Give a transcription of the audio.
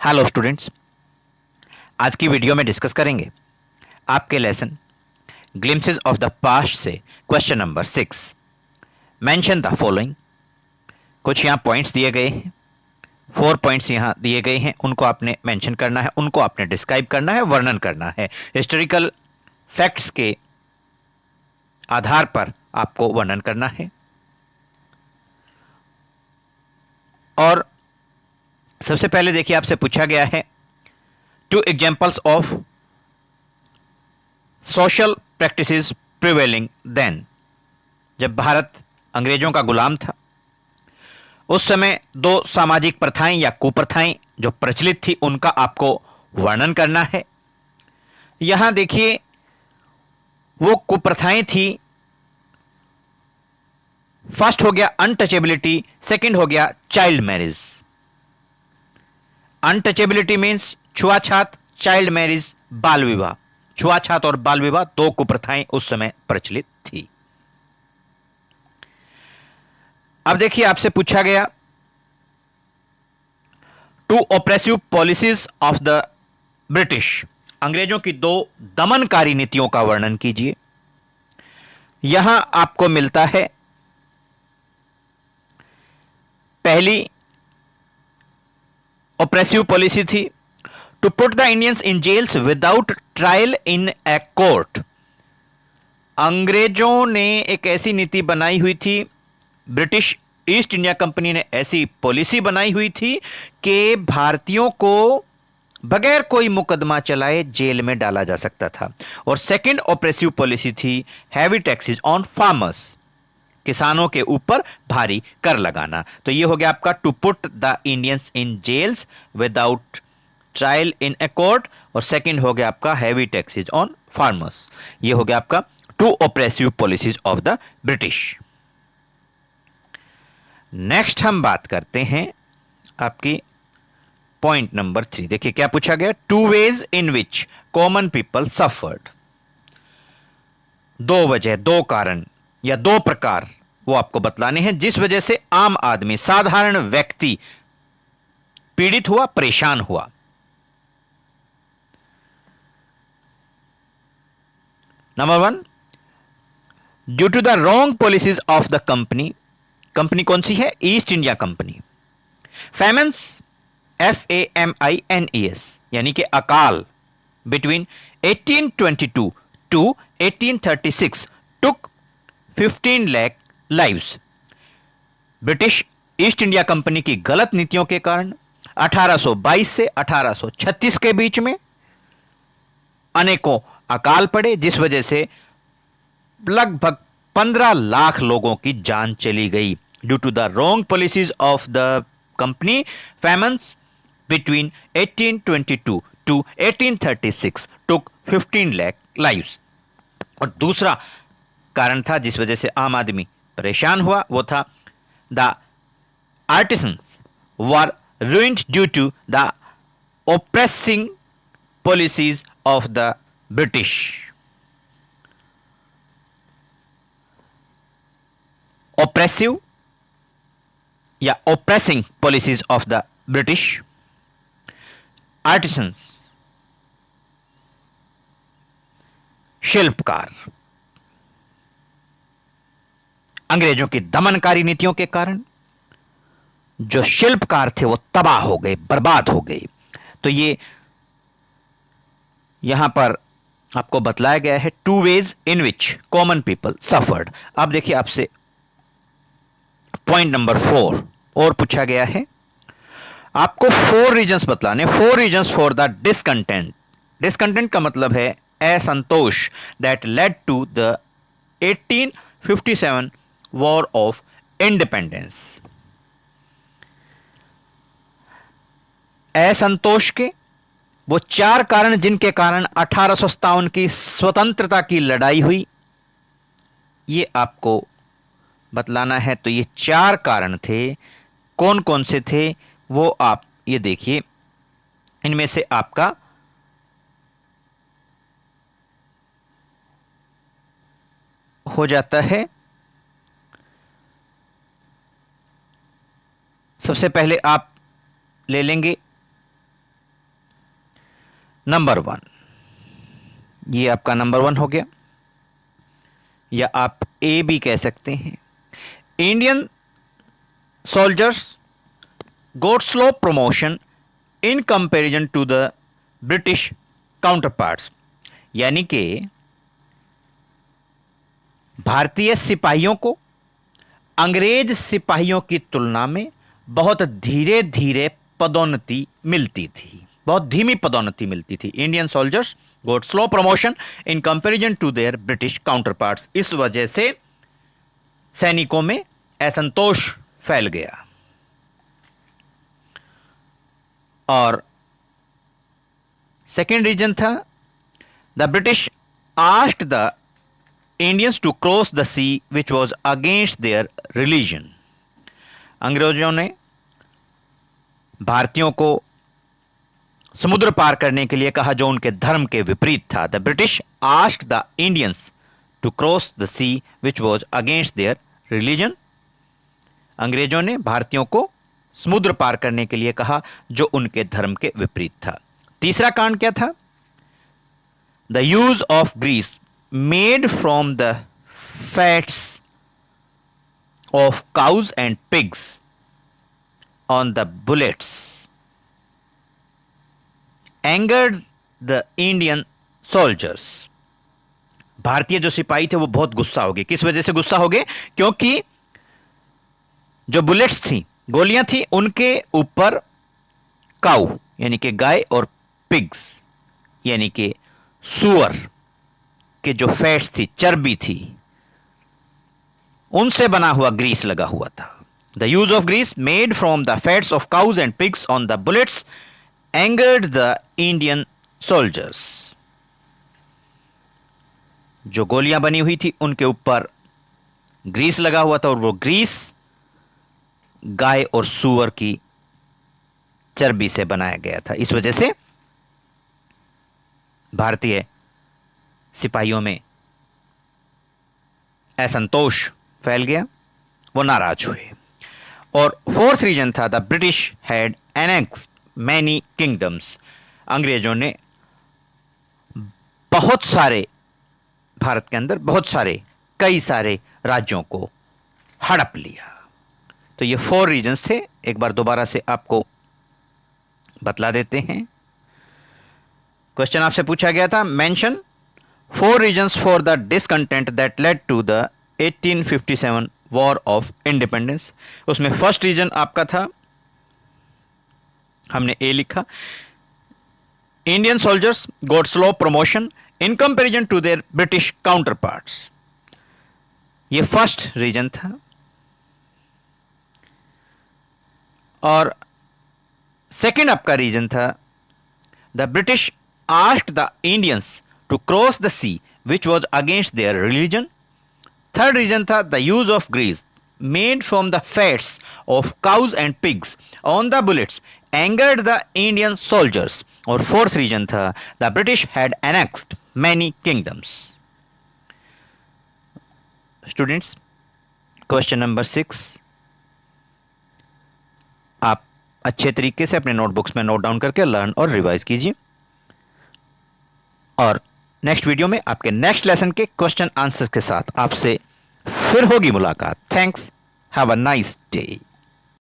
Hello students. आज की video में डिस्कस करेंगे आपके lesson glimpses of the past से question number 6। Mention the following. कुछ यहाँ पॉइंट्स दिए गए हैं, 4 पॉइंट्स यहाँ दिए गए हैं, उनको आपने मेंशन करना है, उनको आपने डिस्क्राइब करना है, वर्णन करना है। हिस्टोरिकल फैक्ट्स के आधार पर आपको वर्णन करना है। और सबसे पहले देखिए, आपसे पूछा गया है 2 examples of social practices prevailing then. जब भारत अंग्रेजों का गुलाम था, उस समय 2 सामाजिक प्रथाएं या कुप्रथाएं जो प्रचलित थी, उनका आपको वर्णन करना है। यहां देखिए, वो कुप्रथाएं थी, फर्स्ट हो गया अनटचेबिलिटी, सेकंड हो गया चाइल्ड मैरिज। अनटचेबिलिटी मीन्स छुआछात, चाइल्ड मैरिज बाल विवाह। छुआछात और बाल विवाह 2 कुप्रथाएं उस समय प्रचलित थी। अब देखिए, आपसे पूछा गया 2 oppressive policies of the British. अंग्रेजों की 2 दमनकारी नीतियों का वर्णन कीजिए। यहां आपको मिलता है, पहली ऑप्रेसिव पॉलिसी थी to put the Indians in jails without trial in a court. अंग्रेजों ने एक ऐसी नीति बनाई हुई थी, ब्रिटिश ईस्ट इंडिया कंपनी ने ऐसी पॉलिसी बनाई हुई थी कि भारतीयों को बगैर कोई मुकदमा चलाए जेल में डाला जा सकता था। और सेकंड ऑप्रेसिव पॉलिसी थी हैवी टैक्सेस ऑन फार्मर्स, किसानों के ऊपर भारी कर लगाना। तो ये हो गया आपका to put the Indians in jails without trial in a court, और सेकंड हो गया आपका हैवी टैक्सेस ऑन फार्मर्स। ये हो गया आपका 2 oppressive policies of the British. Next हम बात करते हैं आपकी पॉइंट नंबर 3। देखिए क्या पूछा गया, 2 ways in which common people suffered. 2 वजह, 2 कारण या 2 प्रकार वो आपको बतलाने हैं जिस वजह से आम आदमी, साधारण व्यक्ति पीड़ित हुआ, परेशान हुआ। Number 1, due to the wrong policies of the company. Company कौन सी है? East India Company. Famines, FAMINES, यानी कि अकाल, between 1822 to 1836 took 15 lakh lives. British East India Company की गलत नीतियों के कारण 1822 से 1836 के बीच में अनेकों अकाल पड़े, जिस वजह से लगभग 15 लाख लोगों की जान चली गई। Due to the wrong policies of the company, famines between 1822 to 1836 took 15 lakh lives. और दूसरा कारण था जिस वजह से आम आदमी परेशान हुआ, वो था the artisans were ruined due to the oppressing policies of the British. Oppressive या oppressing policies of the British artisans, शिल्पकार। अंग्रेजों की दमनकारी नीतियों के कारण जो शिल्पकार थे वो तबाह हो गए, बर्बाद हो गए। तो ये यहां पर आपको बतलाया गया है 2 ways in which common people suffered. अब देखिए, आपसे पॉइंट नंबर 4 और पूछा गया है, आपको 4 रीजंस बतलाने, 4 reasons for the discontent. Discontent का मतलब है असंतोष, that led to the 1857 war of independence. असंतोष के वो 4 कारण जिनके कारण 1857 की स्वतंत्रता की लड़ाई हुई, ये आपको बतलाना है। तो ये 4 कारण थे, कौन कौन से थे वो आप ये देखिए। इनमें से आपका हो जाता है, सबसे पहले आप ले लेंगे नंबर 1, ये आपका नंबर 1 हो गया, या आप ए भी कह सकते हैं। Indian soldiers got slow promotion in comparison to the British counterparts, यानी कि भारतीय सिपाहियों को अंग्रेज सिपाहियों की तुलना में बहुत धीरे धीरे पदोन्नति मिलती थी, बहुत धीमी पदोन्नति मिलती थी। Indian soldiers got slow promotion in comparison to their British counterparts, इस वजह से सैनिकों में असंतोष फैल गया। और सेकेंड रीजन था, the British asked the Indians to cross the sea which was against their religion, अंग्रेजों ने भारतीयों को समुद्र पार करने के लिए कहा जो उनके धर्म के विपरीत था। The British asked the Indians to cross the sea which was against their religion, अंग्रेजों ने भारतीयों को समुद्र पार करने के लिए कहा जो उनके धर्म के विपरीत था। तीसरा कांड क्या था? The use of grease made from the fats of cows and pigs on the bullets angered the Indian soldiers, भारतीय जो सिपाही थे वो बहुत गुस्सा हो गए। किस वजह से गुस्सा हो गए? क्योंकि जो बुलेट्स थी, गोलियां थी, उनके ऊपर काऊ यानी कि गाय और पिग्स यानी कि सुअर के जो फैट्स थी, चर्बी थी, उनसे बना हुआ ग्रीस लगा हुआ था। The use of grease made from the fats of cows and pigs on the bullets angered the Indian soldiers, जो गोलियां बनी हुई थी उनके ऊपर ग्रीस लगा हुआ था और वो ग्रीस गाय और सूअर की चर्बी से बनाया गया था। इस वजह से भारतीय सिपाहियों में असंतोष फैल गया, वो नाराज हुए। और फोर्थ रीजन था, the British had annexed many kingdoms, अंग्रेजों ने बहुत सारे, भारत के अंदर बहुत सारे, कई सारे राज्यों को हड़प लिया। तो ये 4 रीजन्स थे। एक बार दोबारा से आपको बतला देते हैं। क्वेश्चन आपसे पूछा गया था, mention 4 reasons for the discontent that led to the 1857 war of independence. उसमें फर्स्ट रीजन आपका था, हमने ए लिखा, Indian soldiers got slow promotion in comparison to their British counterparts, ये फर्स्ट रीजन था। और सेकेंड आपका रीजन था, the British asked the Indians to cross the sea which was against their religion. Third reason था, the use of grease made from the fats of cows and pigs on the bullets angered the Indian soldiers. और fourth reason था, the British had annexed many kingdoms. Students, question number 6 आप अच्छे तरीके से अपने notebooks में note down करके learn और रिवाइज कीजिए, और नेक्स्ट वीडियो में आपके नेक्स्ट लेसन के क्वेश्चन आंसर्स के साथ आपसे फिर होगी मुलाकात। Thanks, have a nice day.